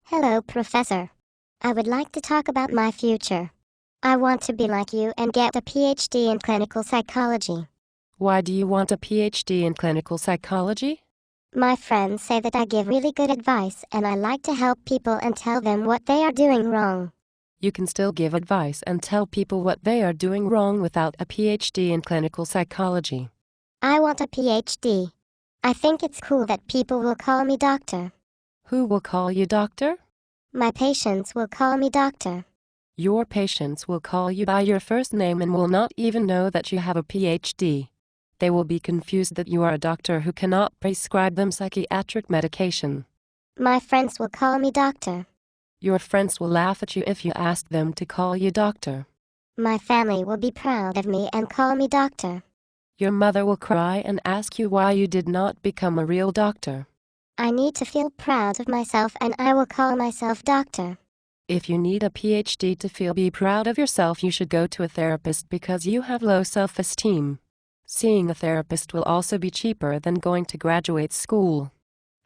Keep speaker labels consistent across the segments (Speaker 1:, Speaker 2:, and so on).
Speaker 1: Hello, Professor. I would like to talk about my future. I want to be like you and get a PhD in clinical psychology.
Speaker 2: Why do you want a PhD in clinical psychology?
Speaker 1: My friends say that I give really good advice and I like to help people and tell them what they are doing wrong.
Speaker 2: You can still give advice and tell people what they are doing wrong without a PhD in clinical psychology.
Speaker 1: I want a PhD. I think it's cool that people will call me doctor.
Speaker 2: Who will call you doctor?
Speaker 1: My patients will call me doctor.
Speaker 2: Your patients will call you by your first name and will not even know that you have a PhD. They will be confused that you are a doctor who cannot prescribe them psychiatric medication.
Speaker 1: My friends will call me doctor.
Speaker 2: Your friends will laugh at you if you ask them to call you doctor.
Speaker 1: My family will be proud of me and call me doctor.
Speaker 2: Your mother will cry and ask you why you did not become a real doctor.
Speaker 1: I need to feel proud of myself and I will call myself doctor.
Speaker 2: If you need a PhD to be proud of yourself, you should go to a therapist because you have low self-esteem. Seeing a therapist will also be cheaper than going to graduate school.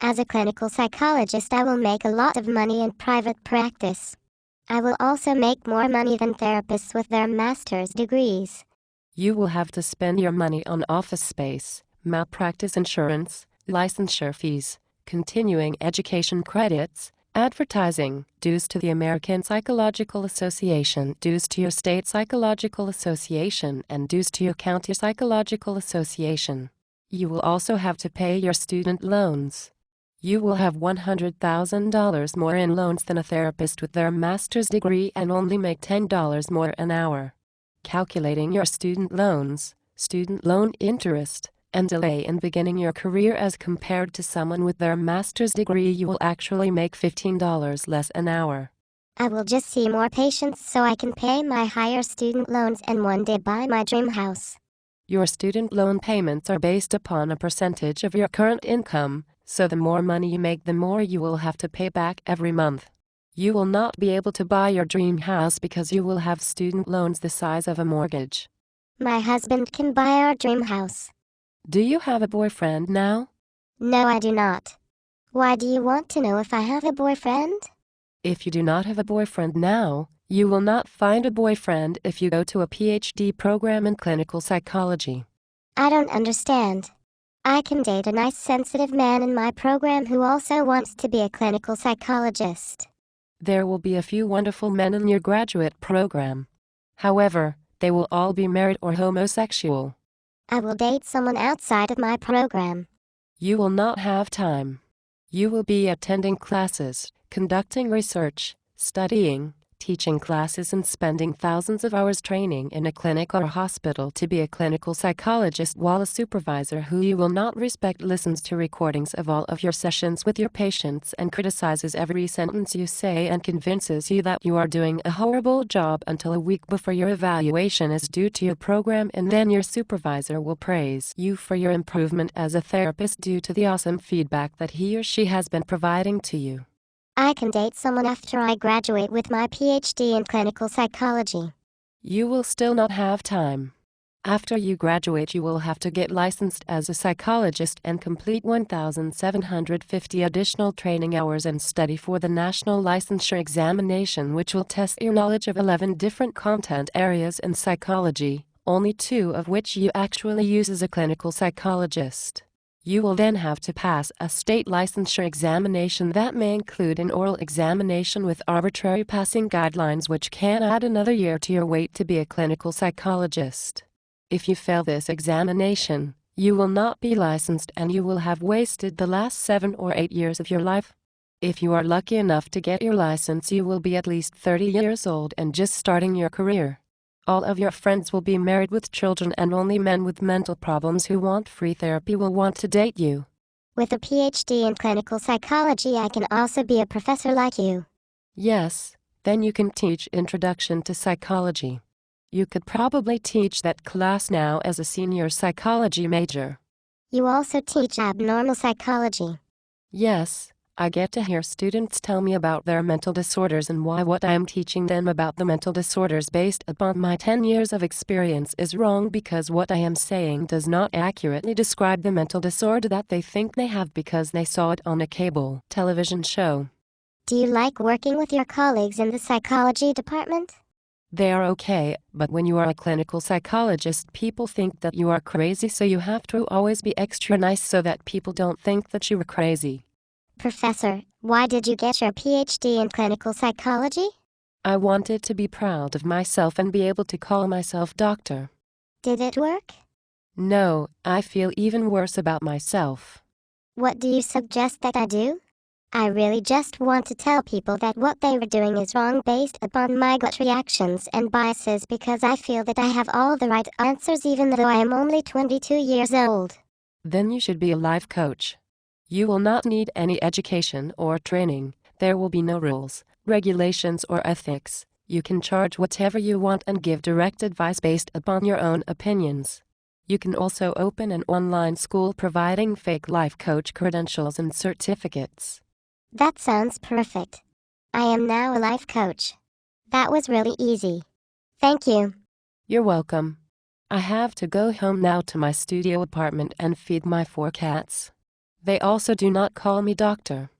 Speaker 1: As a clinical psychologist, I will make a lot of money in private practice. I will also make more money than therapists with their master's degrees.
Speaker 2: You will have to spend your money on office space, malpractice insurance, licensure fees, continuing education credits, advertising, dues to the American Psychological Association, dues to your state psychological association, and dues to your county psychological association. You will also have to pay your student loans. You will have $100,000 more in loans than a therapist with their master's degree and only make $10 more an hour. Calculating your student loans, student loan interest, and delay in beginning your career as compared to someone with their master's degree, you will actually make $15 less an hour.
Speaker 1: I will just see more patients so I can pay my higher student loans and one day buy my dream house.
Speaker 2: Your student loan payments are based upon a percentage of your current income, so the more money you make, the more you will have to pay back every month. You will not be able to buy your dream house because you will have student loans the size of a mortgage.
Speaker 1: My husband can buy our dream house.
Speaker 2: Do you have a boyfriend now?
Speaker 1: No, I do not. Why do you want to know if I have a boyfriend?
Speaker 2: If you do not have a boyfriend now, you will not find a boyfriend if you go to a PhD program in clinical psychology.
Speaker 1: I don't understand. I can date a nice sensitive man in my program who also wants to be a clinical psychologist.
Speaker 2: There will be a few wonderful men in your graduate program. However, they will all be married or homosexual.
Speaker 1: I will date someone outside of my program.
Speaker 2: You will not have time. You will be attending classes, conducting research, studying, teaching classes, and spending thousands of hours training in a clinic or hospital to be a clinical psychologist, while a supervisor who you will not respect listens to recordings of all of your sessions with your patients and criticizes every sentence you say and convinces you that you are doing a horrible job until a week before your evaluation is due to your program, and then your supervisor will praise you for your improvement as a therapist due to the awesome feedback that he or she has been providing to you.
Speaker 1: I can date someone after I graduate with my PhD in clinical psychology.
Speaker 2: You will still not have time. After you graduate, you will have to get licensed as a psychologist and complete 1,750 additional training hours and study for the National Licensure Examination, which will test your knowledge of 11 different content areas in psychology, only 2 of which you actually use as a clinical psychologist. You will then have to pass a state licensure examination that may include an oral examination with arbitrary passing guidelines, which can add another year to your wait to be a clinical psychologist. If you fail this examination, you will not be licensed and you will have wasted the last 7 or 8 years of your life. If you are lucky enough to get your license, you will be at least 30 years old and just starting your career. All of your friends will be married with children, and only men with mental problems who want free therapy will want to date you.
Speaker 1: With a PhD in clinical psychology, I can also be a professor like you.
Speaker 2: Yes, then you can teach Introduction to Psychology. You could probably teach that class now as a senior psychology major.
Speaker 1: You also teach abnormal psychology.
Speaker 2: Yes. I get to hear students tell me about their mental disorders and why what I am teaching them about the mental disorders based upon my 10 years of experience is wrong, because what I am saying does not accurately describe the mental disorder that they think they have because they saw it on a cable television show.
Speaker 1: Do you like working with your colleagues in the psychology department?
Speaker 2: They are okay, but when you are a clinical psychologist, people think that you are crazy, so you have to always be extra nice so that people don't think that you are crazy.
Speaker 1: Professor, why did you get your PhD in clinical psychology?
Speaker 2: I wanted to be proud of myself and be able to call myself doctor.
Speaker 1: Did it work?
Speaker 2: No, I feel even worse about myself.
Speaker 1: What do you suggest that I do? I really just want to tell people that what they were doing is wrong based upon my gut reactions and biases, because I feel that I have all the right answers even though I am only 22 years old.
Speaker 2: Then you should be a life coach. You will not need any education or training. There will be no rules, regulations, or ethics. You can charge whatever you want and give direct advice based upon your own opinions. You can also open an online school providing fake life coach credentials and certificates.
Speaker 1: That sounds perfect. I am now a life coach. That was really easy. Thank you.
Speaker 2: You're welcome. I have to go home now to my studio apartment and feed my 4 cats. They also do not call me doctor.